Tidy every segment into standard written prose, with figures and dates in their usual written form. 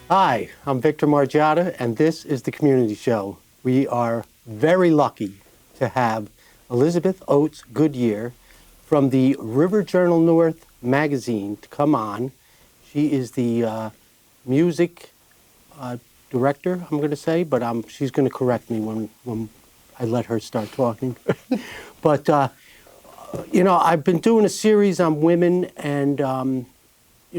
Hi, I'm Victor Margiotta, and this is the Community Show. We are very lucky to have Elizabeth Oates Goodyear from the River Journal North magazine to come on. She is the music director, I'm going to say, but she's going to correct me when I let her start talking. But, I've been doing a series on women and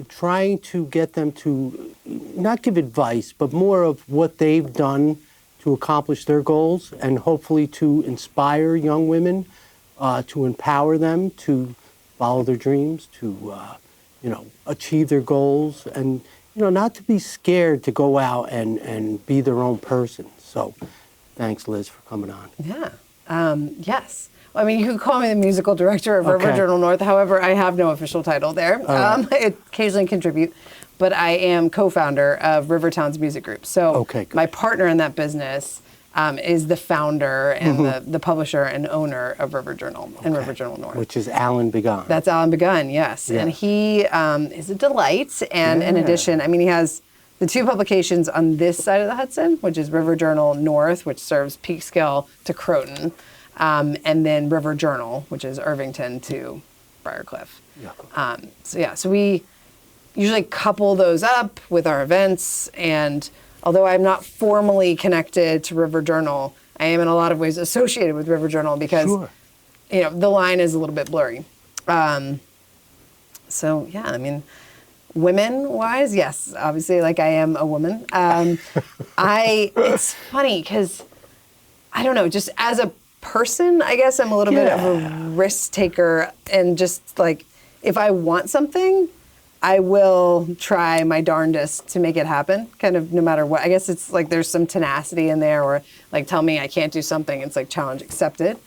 trying to get them to not give advice, but more of what they've done to accomplish their goals and hopefully to inspire young women, to empower them to follow their dreams, to, achieve their goals and, not to be scared to go out and be their own person. So thanks, Liz, for coming on. Yeah. Yes. I mean, you could call me the musical director of River Journal North. However, I have no official title there. I occasionally contribute, but I am co-founder of Rivertown's Music Group. So my partner in that business is the founder and the publisher and owner of River Journal and River Journal North. Which is Alan Begun. That's Alan Begun, yes. And he is a delight. And in addition, I mean, he has the two publications on this side of the Hudson, which is River Journal North, which serves Peekskill to Croton. And then River Journal, which is Irvington to Briarcliff. So we usually couple those up with our events. And although I'm not formally connected to River Journal, I am in a lot of ways associated with River Journal because, the line is a little bit blurry. Women-wise, yes, obviously, I am a woman. It's funny because, I don't know, just as a person, I guess I'm a little bit of a risk taker, and just if I want something, I will try my darndest to make it happen, kind of no matter what. I guess it's there's some tenacity in there, or tell me I can't do something, it's challenge accepted.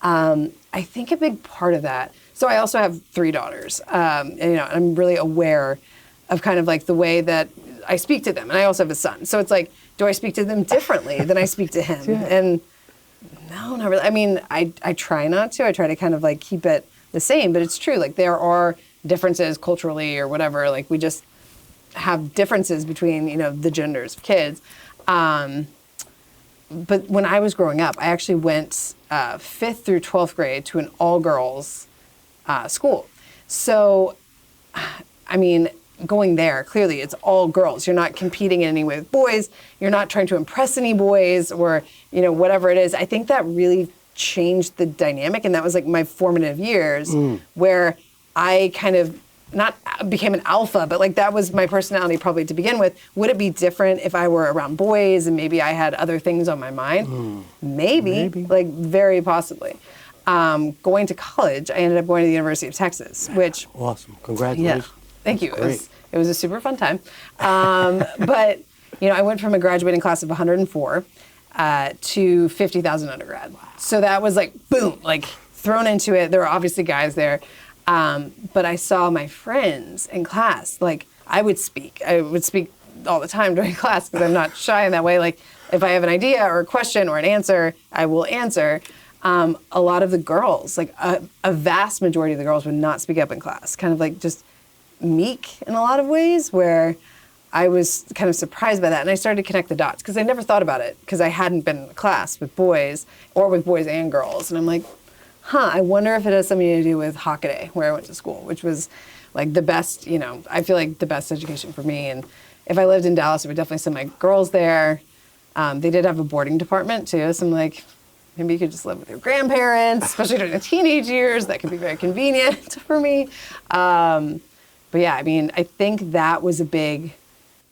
I think a big part of that. So I also have 3 daughters, and I'm really aware of kind of the way that I speak to them, and I also have a son. So it's do I speak to them differently than I speak to him? And no, not really. I mean, I try not to. I try to kind of keep it the same, but it's true. There are differences culturally or whatever. We just have differences between, the genders of kids. But when I was growing up, I actually went 5th through 12th grade to an all-girls school. So, I mean, going there, clearly it's all girls. You're not competing in any way with boys. You're not trying to impress any boys or, whatever it is. I think that really changed the dynamic. And that was my formative years where I kind of not became an alpha, but that was my personality probably to begin with. Would it be different if I were around boys and maybe I had other things on my mind? Maybe. Very possibly. Going to college, I ended up going to the University of Texas, which... Awesome. Congratulations. Yeah. Thank you. It was a super fun time. But, I went from a graduating class of 104 to 50,000 undergrad. Wow. So that was boom, thrown into it. There were obviously guys there. But I saw my friends in class, I would speak all the time during class because I'm not shy in that way. If I have an idea or a question or an answer, I will answer. A lot of the girls, a vast majority of the girls would not speak up in class, kind of just meek in a lot of ways, where I was kind of surprised by that. And I started to connect the dots because I never thought about it because I hadn't been in a class with boys or with boys and girls. And I'm I wonder if it has something to do with Hockaday, where I went to school, which was the best, I feel the best education for me. And if I lived in Dallas, I would definitely send my girls there. They did have a boarding department too. So I'm maybe you could just live with your grandparents, especially during the teenage years. That could be very convenient for me. But yeah, I mean, I think that was a big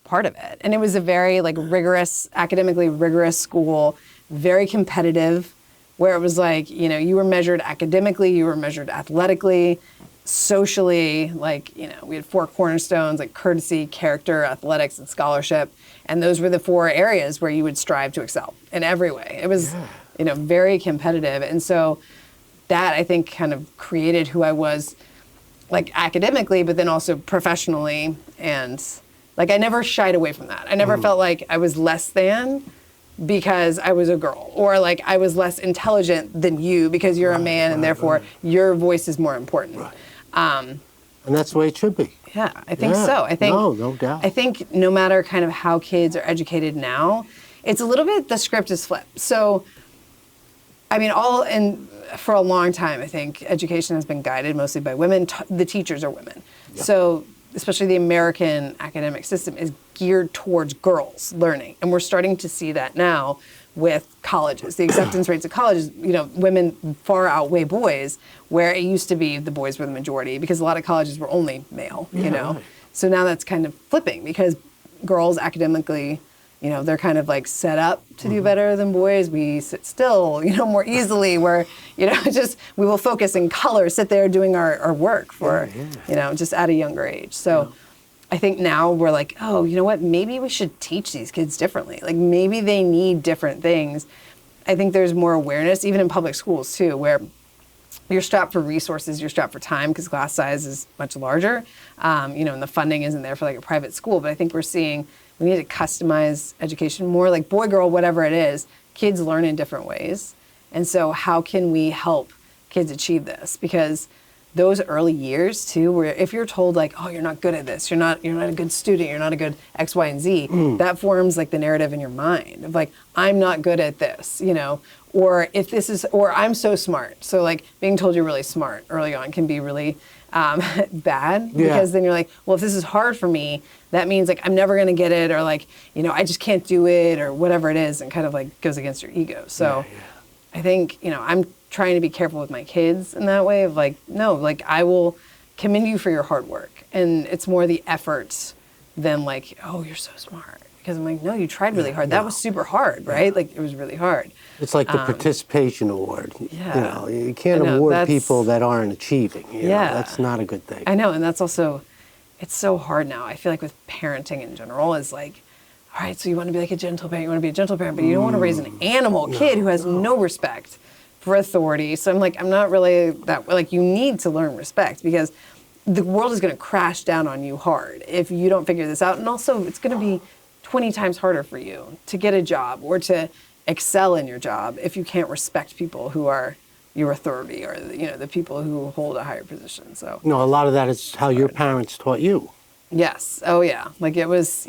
part of it. And it was a very rigorous, academically rigorous school, very competitive, where it was you were measured academically, you were measured athletically, socially, we had 4 cornerstones, courtesy, character, athletics, and scholarship. And those were the 4 areas where you would strive to excel in every way. It was, very competitive. And so that, I think, kind of created who I was, academically, but then also professionally. And I never shied away from that. I never felt like I was less than because I was a girl, or I was less intelligent than you because you're a man, and therefore your voice is more important. And that's the way it should be. Yeah, I think Yeah. so. I think No doubt. I think no matter kind of how kids are educated now, it's a little bit the script is flipped. So, I mean, for a long time, I think education has been guided mostly by women. The teachers are women. Yep. So, especially the American academic system is geared towards girls learning, and we're starting to see that now with colleges. The acceptance rates of colleges, women far outweigh boys, where it used to be the boys were the majority because a lot of colleges were only male, Right. So now that's kind of flipping because girls academically, they're kind of like set up to do better than boys. We sit still, more easily where, just we will focus in color, sit there doing our work for, just at a younger age. So I think now we're like, oh, you know what? Maybe we should teach these kids differently. Like maybe they need different things. I think there's more awareness, even in public schools too, where you're strapped for resources, you're strapped for time because class size is much larger, and the funding isn't there for like a private school. But I think we're seeing we need to customize education more, like boy, girl, whatever it is. Kids learn in different ways, and so how can we help kids achieve this? Because those early years too, where if you're told like, oh, you're not good at this, you're not a good student, you're not a good X, Y, and Z, that forms like the narrative in your mind of like, I'm not good at this, or if this is, or I'm so smart. So like being told you're really smart early on can be really bad because then you're like, well, if this is hard for me, that means like I'm never gonna get it, or like, I just can't do it, or whatever it is, and kind of like goes against your ego. So I think, I'm trying to be careful with my kids in that way of like, no, like I will commend you for your hard work. And it's more the efforts than like, oh, you're so smart. Because I'm like, no, you tried really hard. That was super hard, right? Like it was really hard. It's like the participation award. Yeah. You can't I know, award that's- people that aren't achieving. Yeah. That's not a good thing. I know, and that's also, it's so hard now. I feel like with parenting in general is like, all right, so you want to be like a gentle parent, you want to be a gentle parent, but you don't want to raise an animal kid who has no respect for authority. So I'm like, I'm not really that, like you need to learn respect because the world is going to crash down on you hard if you don't figure this out. And also it's going to be 20 times harder for you to get a job or to excel in your job if you can't respect people who are your authority or, the people who hold a higher position. So, A lot of that is how your parents taught you. yes. Oh yeah. Like it was,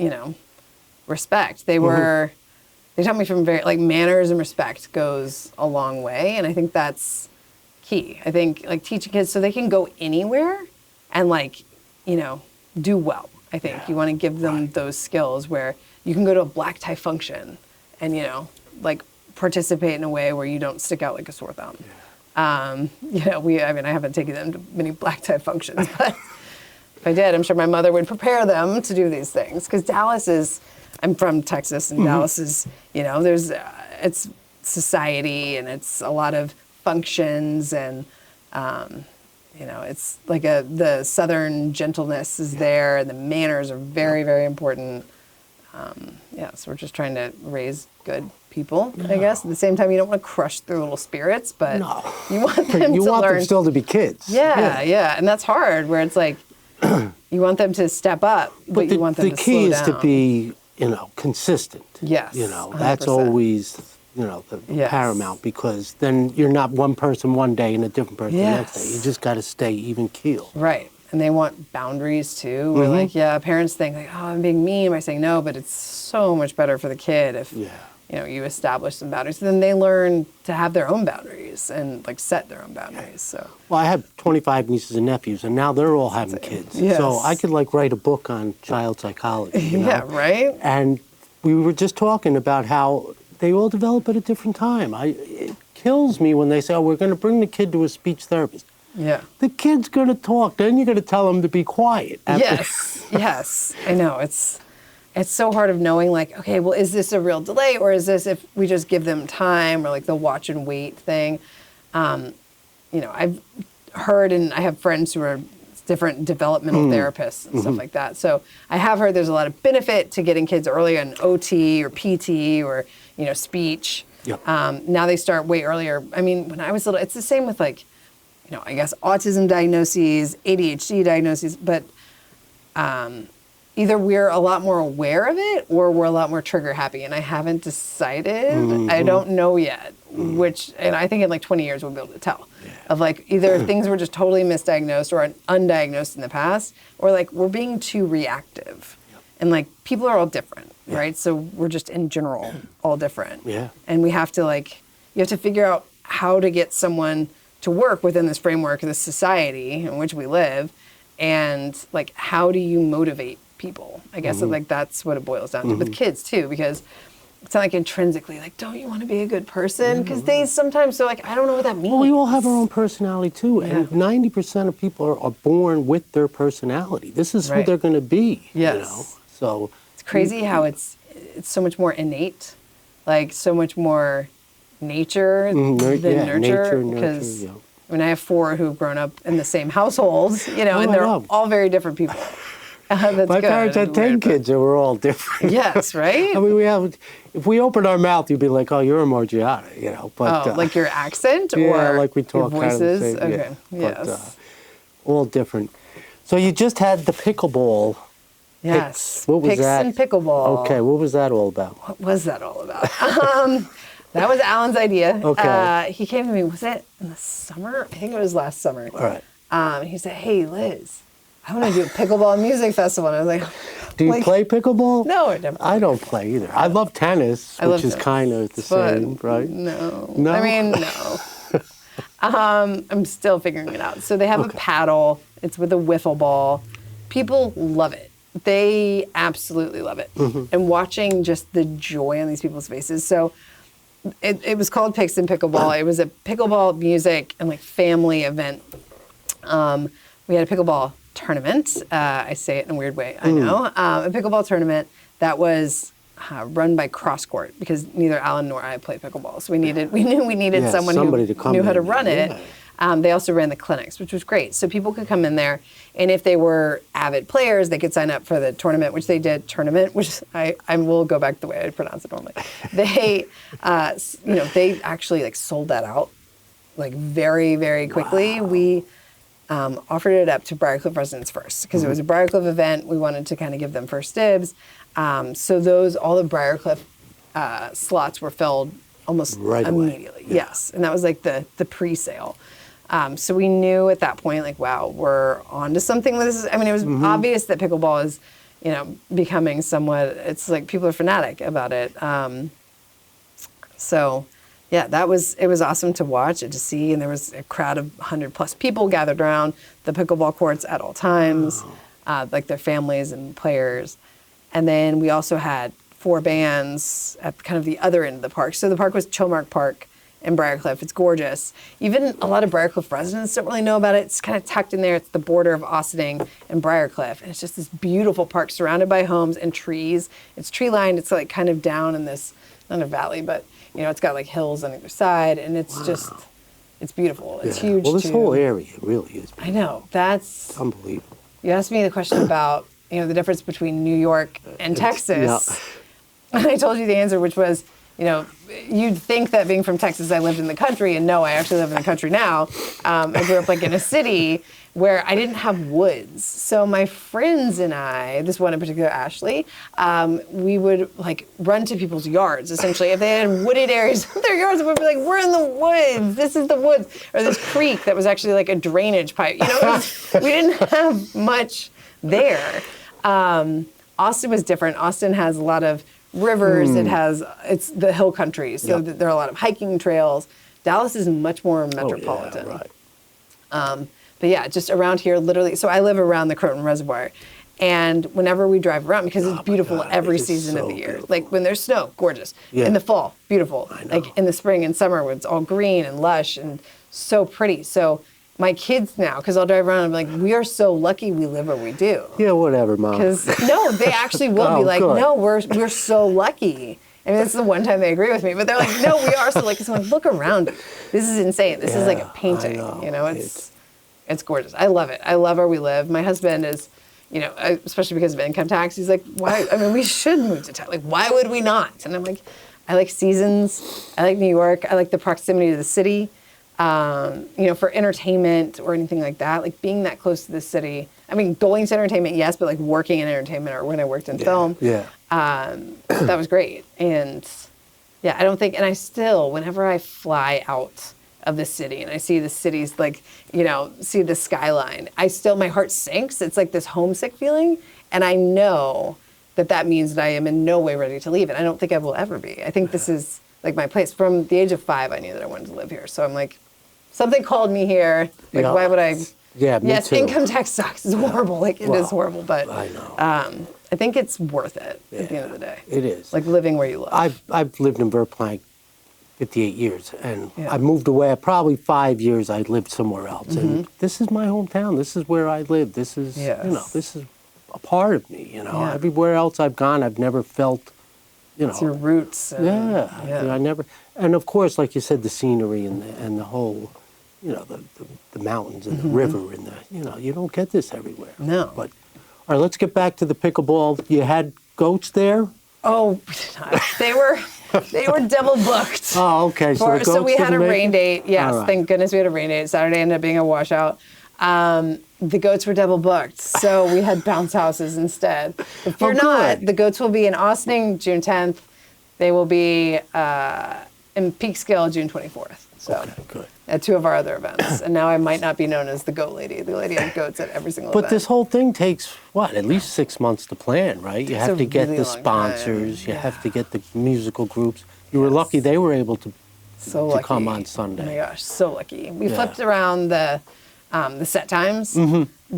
respect. They were, they taught me from very, like manners and respect goes a long way. And I think that's key. I think like teaching kids so they can go anywhere and like, do well. I think you want to give them those skills where you can go to a black tie function and, like participate in a way where you don't stick out like a sore thumb. I haven't taken them to many black tie functions, but if I did, I'm sure my mother would prepare them to do these things. Because I'm from Texas, and Dallas is, it's society and it's a lot of functions and, it's like the Southern gentleness is there and the manners are very, very important. So we're just trying to raise good people, I guess. At the same time, you don't want to crush their little spirits, but you want them You to want learn. them still to be kids. Yeah. And that's hard, where it's like, you want them to step up, but you want them the to key slow is down. to be, consistent. Yes, That's 100%. always, the Yes. paramount, because then you're not one person one day and a different person the next day. Yes. You just got to stay even keel. Right. And they want boundaries too. Where like, parents think like, oh, I'm being mean by saying no, but it's so much better for the kid if you establish some boundaries. So then they learn to have their own boundaries and like set their own boundaries. So Well, I have 25 nieces and nephews, and now they're all having kids. Yes. So I could like write a book on child psychology. yeah, right. And we were just talking about how they all develop at a different time. It kills me when they say, oh, we're going to bring the kid to a speech therapist. Yeah. The kid's going to talk. Then you're going to tell him to be quiet. Yes. I know. It's so hard of knowing like, okay, well, is this a real delay or is this if we just give them time or like the watch and wait thing? I've heard and I have friends who are different developmental therapists and stuff like that. So I have heard there's a lot of benefit to getting kids early on OT or PT or, speech. Yep. Now they start way earlier. I mean, when I was little, it's the same with like, I guess autism diagnoses, ADHD diagnoses, but either we're a lot more aware of it or we're a lot more trigger happy. And I haven't decided. I don't know yet which, and I think in like 20 years we'll be able to tell of like either things were just totally misdiagnosed or undiagnosed in the past, or like we're being too reactive. And like people are all different, right? So we're just in general all different. Yeah. And we have to like, you have to figure out how to get someone to work within this framework of this society in which we live. And like, how do you motivate people? I guess like that's what it boils down to with kids too, because it's not like intrinsically like, don't you want to be a good person? Because they sometimes they're like, I don't know what that means. Well, we all have our own personality too, and 90% of people are born with their personality. This is who they're going to be. Yes. You know? So it's crazy how it's so much more innate, like so much more nature than nurture. Because I mean, I have 4 who've grown up in the same household, you know, and they're all very different people. My parents had 10 kids and we're all different. Yes, right? I mean, if we opened our mouth, you'd be like, oh, you're a Margiotta, you know. But, like your accent or yeah, like we talk your kind of the voices? same. Okay, Yeah. yes. But, all different. So you just had the pickleball. Yes. What was Picks that? and pickleball. Okay, what was that all about? What was that all about? That was Alan's idea. Okay. He came to me, was it in the summer? I think it was last summer. All right. He said, hey, Liz, I want to do a pickleball music festival. And I was like, Do you play pickleball? No, I never. I don't play either. I love tennis, which is kind of the same, right? No. No? I mean, no. I'm still figuring it out. So they have a paddle. It's with a wiffle ball. People love it. They absolutely love it. And watching just the joy on these people's faces. So it was called Picks and Pickleball. It was a pickleball music and like family event. We had a pickleball tournament. I say it in a weird way, I know. A pickleball tournament that was run by Cross Court because neither Alan nor I play pickleball. So we knew we needed someone who knew how to run it. They also ran the clinics, which was great. So people could come in there, and if they were avid players, they could sign up for the tournament, which they did. Tournament, which I will go back the way I pronounce it normally. They, they actually like sold that out like very, very quickly. Wow. We offered it up to Briarcliff residents first because it was a Briarcliff event. We wanted to kind of give them first dibs. So all the Briarcliff slots were filled almost immediately. Yeah. Yes, and that was like the pre-sale. So we knew at that point, like, wow, we're on to something with this. I mean, it was obvious that pickleball is, becoming somewhat, it's like people are fanatic about it. So yeah, it was awesome to watch and to see. And there was a crowd of 100 plus people gathered around the pickleball courts at all times, like their families and players. And then we also had 4 bands at kind of the other end of the park. So the park was Chilmark Park in Briarcliff. It's gorgeous. Even a lot of Briarcliff residents don't really know about it. It's kind of tucked in there. It's the border of Ossining and Briarcliff. And it's just this beautiful park surrounded by homes and trees. It's tree lined. It's like kind of down in this, not a valley, but it's got like hills on either side. And it's just, it's beautiful. It's huge. Well, this whole area really is beautiful. I know. That's unbelievable. You asked me the question about, the difference between New York and Texas. And I told you the answer, which was, you'd think that being from Texas, I lived in the country, and no, I actually live in the country now. I grew up like in a city where I didn't have woods. So my friends and I, this one in particular, Ashley, we would like run to people's yards, essentially. If they had wooded areas of their yards, we'd be like, we're in the woods, this is the woods. Or this creek that was actually like a drainage pipe. We didn't have much there. Austin was different. Austin has a lot of rivers. It's the hill country, so there are a lot of hiking trails. Dallas is much more metropolitan. Oh, yeah, right. But yeah, just around here, literally. So I live around the Croton Reservoir, and whenever we drive around, because it's beautiful every season of the year. Beautiful. Like when there's snow, gorgeous. Yeah. In the fall, beautiful. Like in the spring and summer, when it's all green and lush and so pretty. So my kids now, because I'll drive around and I'm like, we are so lucky we live where we do. Yeah, whatever, Mom. Because no, they actually will be like, no, we're so lucky. I mean, this is the one time they agree with me, but they're like, no, we are so lucky. So I'm like, look around. This is insane. This is like a painting. It's gorgeous. I love it. I love where we live. My husband is, especially because of income tax, he's like, why? I mean, we should move to town. Like, why would we not? And I'm like, I like seasons. I like New York. I like the proximity to the city. For entertainment or anything like that, like being that close to the city. I mean, going to entertainment, yes, but like working in entertainment or when I worked in film, that was great. And Yeah, I don't think, and I still, whenever I fly out of the city and I see the cities, like, see the skyline, my heart sinks. It's like this homesick feeling. And I know that means that I am in no way ready to leave it. I don't think I will ever be. I think this is like my place. From the age of 5, I knew that I wanted to live here. So I'm like, something called me here. Like, why would I? Yeah, me yes, too. income tax sucks. It's horrible. Like, it is horrible. But I know. I think it's worth it at the end of the day. It is. Like living where you live. I've lived in Verplank 58 years, and Yeah. I moved away. Probably 5 years I lived somewhere else, and this is my hometown. This is where I live. This is, this is a part of me, Yeah. Everywhere else I've gone, I've never felt, It's your roots. And, I never, and of course, like you said, the scenery and the whole, the mountains and the river and you don't get this everywhere. No. But, all right, let's get back to the pickleball. You had goats there? Oh, they were double booked. Oh, okay. So, the So we goats had a didn't make rain it? date. Yes, All right. thank goodness we had a rain date. Saturday ended up being a washout. The goats were double booked, so we had bounce houses instead. If you're not, good. the goats will be in Austining June 10th. They will be in Peekskill June 24th. So Okay, good. at 2 of our other events. And now I might not be known as the goat lady. The lady had goats at every single But event. this whole thing takes, at least 6 months to plan, right? You have a to get really the long time. sponsors. You have to get the musical groups. You were lucky they were able to so come lucky. on Sunday. Oh my gosh, so lucky. We Yeah. flipped around the set times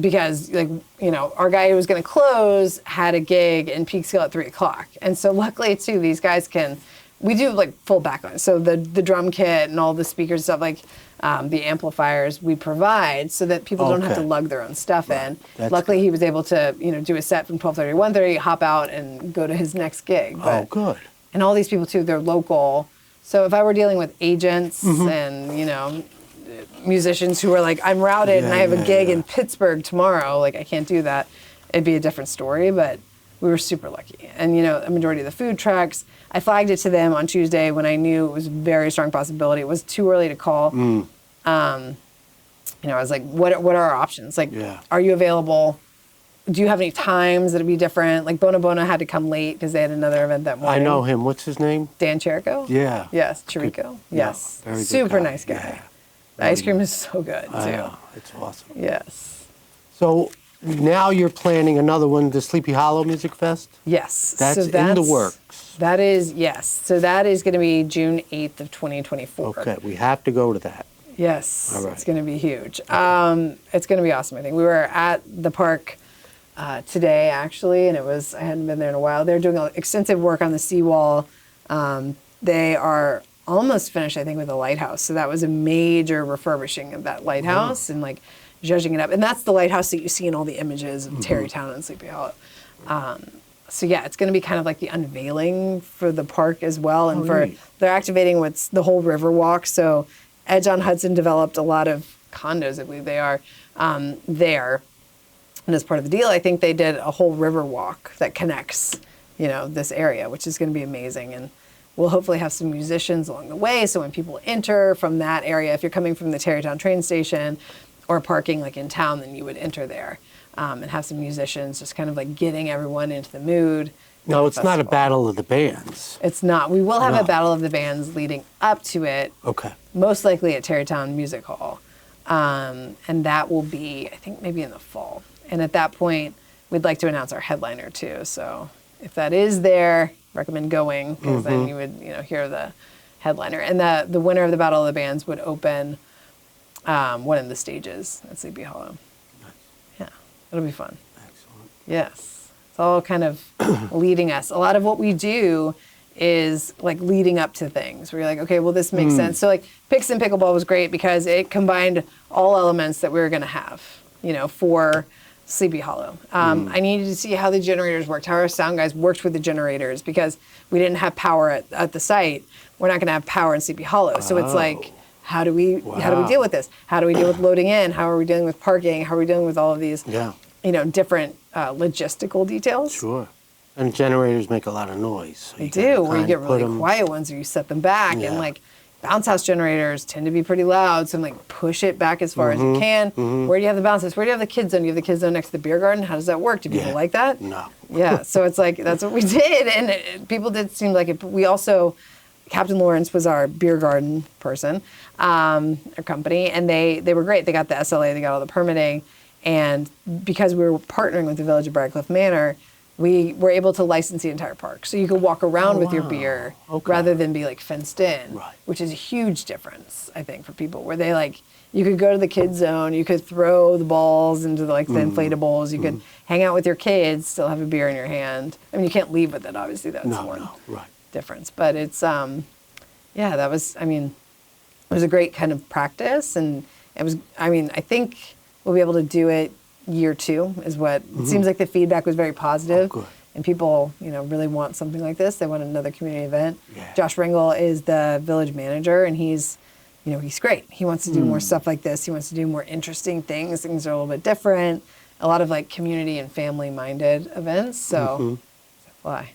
because, our guy who was going to close had a gig in Peekskill at 3:00, and so luckily too, these guys we do like full backline. So the drum kit and all the speakers and stuff, like the amplifiers we provide, so that people don't have to Okay. lug their own stuff in. That's Luckily, he was able to do a set from 12:30 to 1:30, hop out and go to his next gig. Oh, But- good. And all these people too, they're local. So if I were dealing with agents Mm-hmm. and, musicians who are like, I'm routed and I have a gig in Pittsburgh tomorrow, like I can't do that, it'd be a different story. But we were super lucky. And, a majority of the food trucks, I flagged it to them on Tuesday when I knew it was a very strong possibility. It was too early to call. I was like, what are our options? Like, are you available? Do you have any times that'd be different? Like Bona Bona had to come late because they had another event that I morning. know him. What's his name? Dan Cherico? Yeah. Yes, Chirico. Yes. very good Super guy. nice guy. Yeah. The ice cream is so good, too. I know. It's awesome. Yes. So now you're planning another one, the Sleepy Hollow Music Fest? Yes. That's in the works. That is, yes. So that is going to be June 8th of 2024. Okay, we have to go to that. Yes. All right. It's going to be huge. It's going to be awesome, I think. We were at the park today, actually, and I hadn't been there in a while. They're doing extensive work on the seawall. They are almost finished, I think, with the lighthouse. So that was a major refurbishing of that lighthouse and like judging it up. And that's the lighthouse that you see in all the images of Tarrytown and Sleepy Hollow. So yeah, it's going to be kind of like the unveiling for the park as well. And they're activating what's the whole river walk. So Edge on Hudson developed a lot of condos, I believe they are, there. And as part of the deal, I think they did a whole river walk that connects, this area, which is going to be amazing. And we'll hopefully have some musicians along the way. So when people enter from that area, if you're coming from the Tarrytown train station or parking like in town, then you would enter there and have some musicians just kind of like getting everyone into the mood. No, it's not a festival. battle of the bands. It's not. We will have No. a battle of the bands leading up to it, Okay. most likely at Tarrytown Music Hall. And that will be, I think, maybe in the fall. And at that point, we'd like to announce our headliner too. So if that is there, recommend going, because then you would, hear the headliner. And the winner of the Battle of the Bands would open one of the stages at Sleepy Hollow. Yeah, it'll be fun. Excellent. Yes. It's all kind of leading us. A lot of what we do is like leading up to things where you're like, okay, well, this makes sense. So like Picks and Pickleball was great because it combined all elements that we were going to have, for Sleepy Hollow. I needed to see how the generators worked, how our sound guys worked with the generators, because we didn't have power at the site. We're not going to have power in Sleepy Hollow. So it's like, how do we deal with this? How do we deal with loading in? How are we dealing with parking? How are we dealing with all of these, different logistical details? Sure. And generators make a lot of noise. So They you do, gotta where you kinda get put really 'em- quiet ones or you set them back. Yeah. And like bounce house generators tend to be pretty loud. So I'm like, push it back as far as you can. Where do you have the bounce house? Where do you have the kids zone? Do you have the kids zone next to the beer garden? How does that work? Do people Yeah. like that? No. Yeah. So it's like, that's what we did. And people did seem like it. But we also Captain Lawrence was our beer garden person, our company, and they were great. They got the SLA, they got all the permitting, and because we were partnering with the Village of Briarcliff Manor, we were able to license the entire park. So you could walk around with your beer rather than be like fenced in, which is a huge difference, I think, for people, where they like, you could go to the kids zone, you could throw the balls into the, like the inflatables, you could hang out with your kids, still have a beer in your hand. I mean, you can't leave with it, obviously, that's one difference. But it's, yeah, that was, I mean, it was a great kind of practice, and it was, I mean, I think we'll be able to do it year 2 is what, it seems like the feedback was very positive. And people, you know, really want something like this. They want another community event. Josh Ringel is the village manager, and he's, you know, he's great. He wants to do more stuff like this. He wants to do more interesting things. Things are a little bit different. A lot of like community and family minded events. So, why?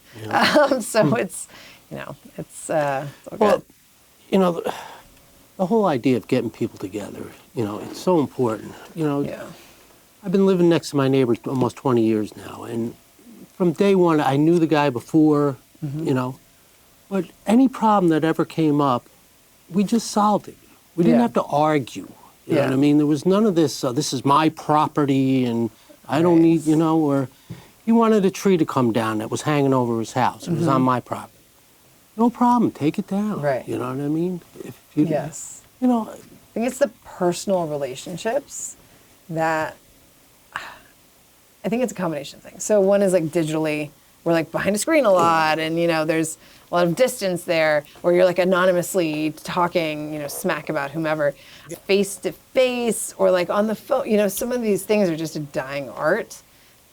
So it's, you know, it's all good. You know, the whole idea of getting people together, you know, it's so important. You know, I've been living next to my neighbor almost 20 years now, and from day one, I knew the guy before, you know, but any problem that ever came up, we just solved it. We didn't have to argue. You know what I mean? There was none of this, this is my property and I don't need, you know, or he wanted a tree to come down that was hanging over his house. It was on my property. No problem, take it down. You know what I mean? If you, you know. I think it's the personal relationships that, I think it's a combination of things. So one is like digitally, we're like behind a screen a lot, and you know, there's a lot of distance there, or you're like anonymously talking, you know, smack about whomever, face to face, or like on the phone. You know, some of these things are just a dying art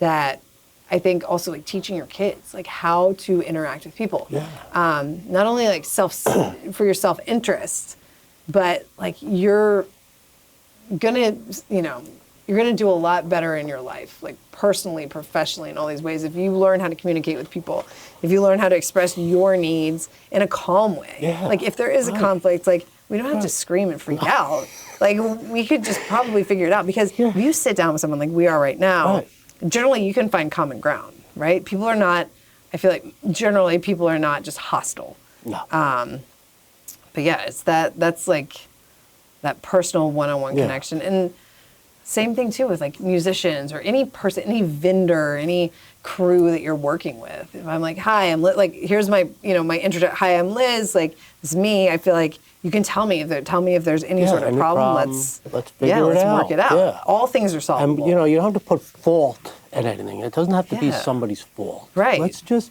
that I think also like teaching your kids like how to interact with people. Not only like for your self-interest, but like you're gonna, you know, you're going to do a lot better in your life, like personally, professionally, in all these ways. If you learn how to communicate with people, if you learn how to express your needs in a calm way. Like if there is a conflict, like we don't have to scream and freak out. Like we could just probably figure it out, because if you sit down with someone like we are right now, generally you can find common ground, right? People are not, I feel like generally people are not just hostile. But yeah, it's that's like that personal one-on-one connection. And same thing too with like musicians or any person, any vendor, any crew that you're working with. If I'm like, hi, I'm like, here's my, you know, my intro. Hi, I'm Liz. Like, this is me. I feel like you can tell me if there's any sort of problem. Let's figure it out. Let's work it out. All things are solvable. And you know, you don't have to put fault in anything. It doesn't have to be somebody's fault. Let's just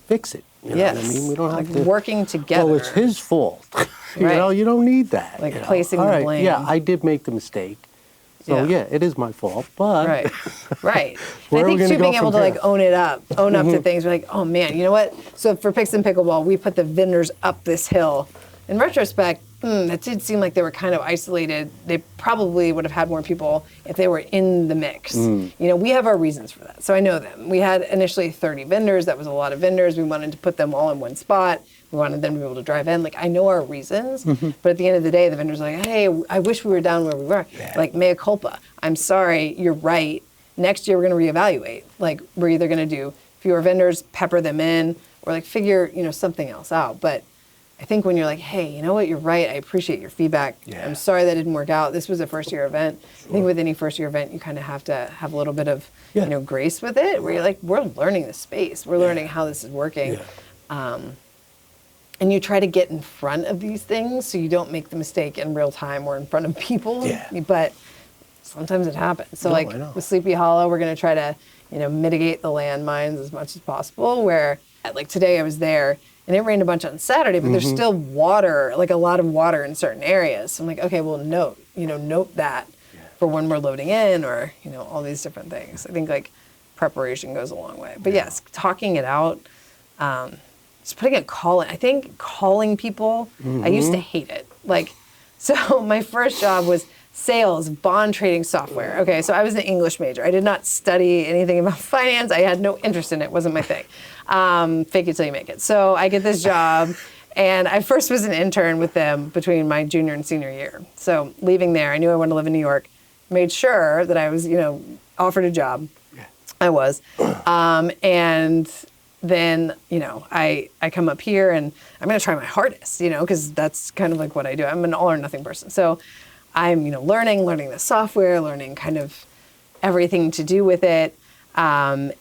fix it. You know what I mean? We don't have to working together. Oh, it's his fault. You know, you don't need that. Like placing the blame. Yeah, I did make the mistake. So yeah, it is my fault, but And I think too, being able to like own up to things. We're like, oh man, you know what? So for Picks and Pickleball, we put the vendors up this hill. In retrospect, that did seem like they were kind of isolated. They probably would have had more people if they were in the mix. You know, we have our reasons for that. So I know them. We had initially 30 vendors. That was a lot of vendors. We wanted to put them all in one spot. We wanted them to be able to drive in. Like, I know our reasons, but at the end of the day, the vendors are like, hey, I wish we were down where we were. Like, mea culpa. I'm sorry, you're right. Next year, we're going to reevaluate. Like, we're either going to do fewer vendors, pepper them in, or like figure, you know, something else out. But I think when you're like, hey, you know what, you're right. I appreciate your feedback. I'm sorry that didn't work out. This was a first-year event. I think with any first-year event, you kind of have to have a little bit of, you know, grace with it, where you're like, we're learning the space. We're learning how this is working. And you try to get in front of these things so you don't make the mistake in real time or in front of people. But sometimes it happens. So like with Sleepy Hollow, we're going to try to, you know, mitigate the landmines as much as possible, where like today I was there and it rained a bunch on Saturday, but there's still water, like a lot of water in certain areas. So I'm like, okay, well, note that for when we're loading in, or, you know, all these different things. I think like preparation goes a long way. But yes, talking it out, just putting a call in. I think calling people, I used to hate it. Like, so my first job was sales, bond trading software. Okay, so I was an English major. I did not study anything about finance. I had no interest in it. It wasn't my thing. Fake it till you make it. So I get this job, and I first was an intern with them between my junior and senior year. So leaving there, I knew I wanted to live in New York. Made sure that I was, you know, offered a job. I was. And then, I come up here and I'm going to try my hardest, because that's kind of like what I do. I'm an all or nothing person. So I'm, learning the software, learning kind of everything to do with it. And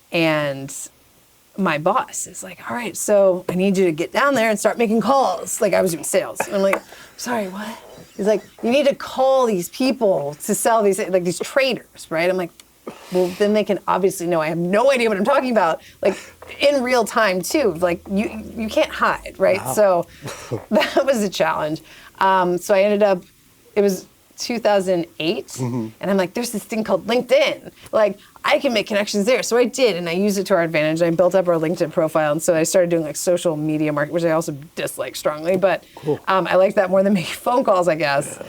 my boss is like, all right, so I need you to get down there and start making calls. Like, I was doing sales. And I'm like, sorry, what? He's like, you need to call these people to sell these, like these traders, right? I'm like, well, then they can obviously know I have no idea what I'm talking about, like in real time too. Like you can't hide, right? Wow. So that was a challenge. So I ended up, it was 2008, and I'm like, there's this thing called LinkedIn. Like, I can make connections there. So I did, and I used it to our advantage. I built up our LinkedIn profile, and so I started doing like social media marketing, which I also dislike strongly, but cool. I like that more than making phone calls, I guess. Yeah.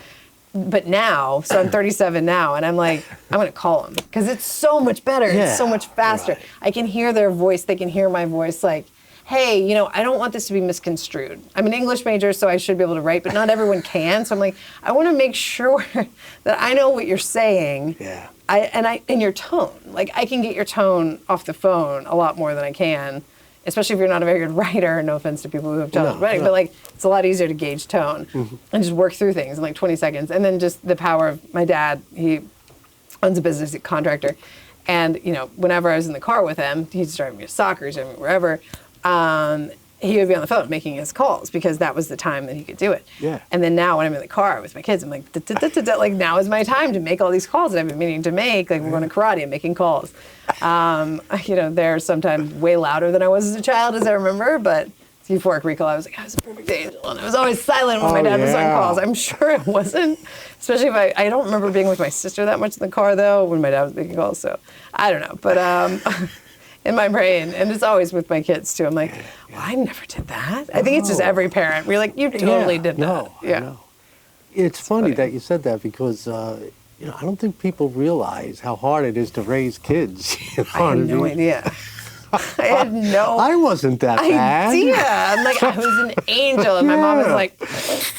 But now, so I'm 37 now, and I'm like, I'm going to call them because it's so much better. Yeah, it's so much faster. Right. I can hear their voice. They can hear my voice. Like, hey, I don't want this to be misconstrued. I'm an English major, so I should be able to write, but not everyone can. So I'm like, I want to make sure that I know what you're saying. Yeah. And your tone. Like, I can get your tone off the phone a lot more than I can, especially if you're not a very good writer. No offense to people who have done writing, but like, it's a lot easier to gauge tone and just work through things in like 20 seconds. And then just the power of my dad. He owns a business, a contractor, and whenever I was in the car with him, he's driving me to soccer, he's driving me wherever. He would be on the phone making his calls because that was the time that he could do it. Yeah. And then now when I'm in the car with my kids, I'm like, like now is my time to make all these calls that I've been meaning to make. Like, we're going to karate and making calls. They're sometimes way louder than I was as a child, as I remember, but euphoric recall, I was like, I was a perfect angel. And I was always silent when my dad was on calls. I'm sure it wasn't, especially if I don't remember being with my sister that much in the car though, when my dad was making calls. So I don't know, but, in my brain, and it's always with my kids too. I'm like, well, I never did that. I think it's just every parent. We're like, you totally did that. Yeah. It's funny that you said that because, I don't think people realize how hard it is to raise kids. I had no idea. I had no I wasn't that bad. idea. I'm like, I was an angel. And my mom was like,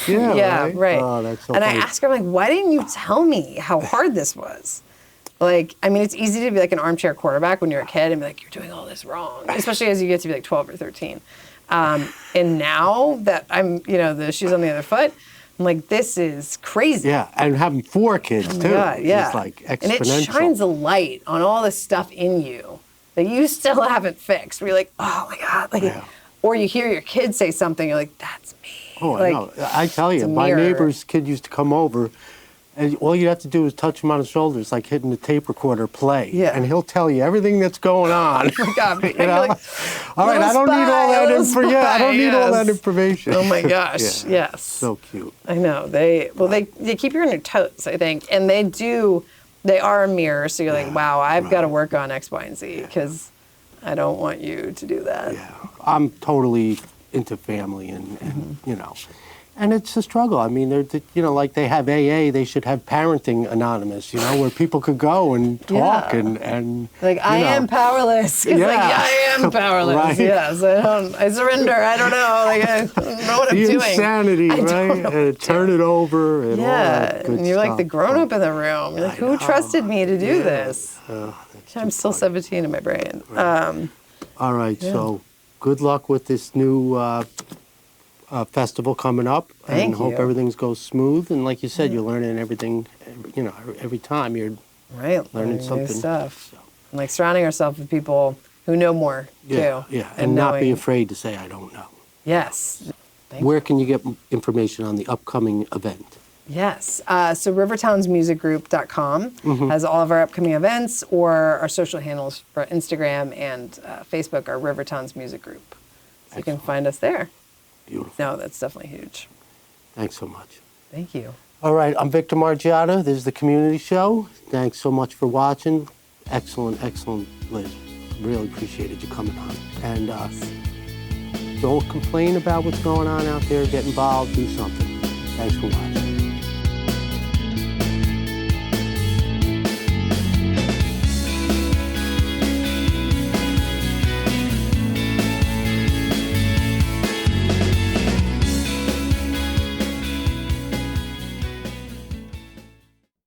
yeah, right. Oh, that's so funny. I asked her, I'm like, why didn't you tell me how hard this was? Like, I mean, it's easy to be like an armchair quarterback when you're a kid and be like, you're doing all this wrong, especially as you get to be like 12 or 13. And now that I'm, the shoes on the other foot, I'm like, this is crazy. Yeah, and having 4 kids too. Yeah. It's like exponential. And it shines a light on all this stuff in you that you still haven't fixed. Where you're like, oh my God. Or you hear your kid say something, you're like, that's me. Oh, I know. I tell you, my neighbor's kid used to come over, and all you have to do is touch him on the shoulder. It's like hitting the tape recorder play. Yeah. And he'll tell you everything that's going on. Oh my God. Like, all right, I don't need all that information. I don't need all that information. Oh my gosh. Yes. So cute. I know. They keep you on your toes, I think. And they are a mirror. So you're like, wow, I've got to work on X, Y, and Z because I don't want you to do that. Yeah. I'm totally into family and and it's a struggle. I mean, like they have AA, they should have Parenting Anonymous, where people could go and talk and like, I am powerless. Like, I am powerless. Right. Yes, I surrender. I don't know. Like, I don't know what I'm doing. The insanity, right? And turn it over and all that good and you're stuff. like the grown-up in the room. You're like, who trusted me to do this? I'm still 17 in my brain. Right. All right, so good luck with this new festival coming up. Thank you. Hope everything goes smooth. And like you said, you're learning everything, every time you're learning something. New stuff. So. And like surrounding ourselves with people who know more too. Yeah, and not be afraid to say, I don't know. Yes. Where can you get information on the upcoming event? Yes. So rivertownsmusicgroup.com has all of our upcoming events, or our social handles for Instagram and Facebook are Rivertowns Music Group. So you can find us there. Beautiful. No, that's definitely huge. Thanks so much. Thank you. All right, I'm Victor Margiotta. This is the Community Show. Thanks so much for watching. Excellent, Liz. Really appreciated you coming on. And don't complain about what's going on out there. Get involved. Do something. Thanks for watching.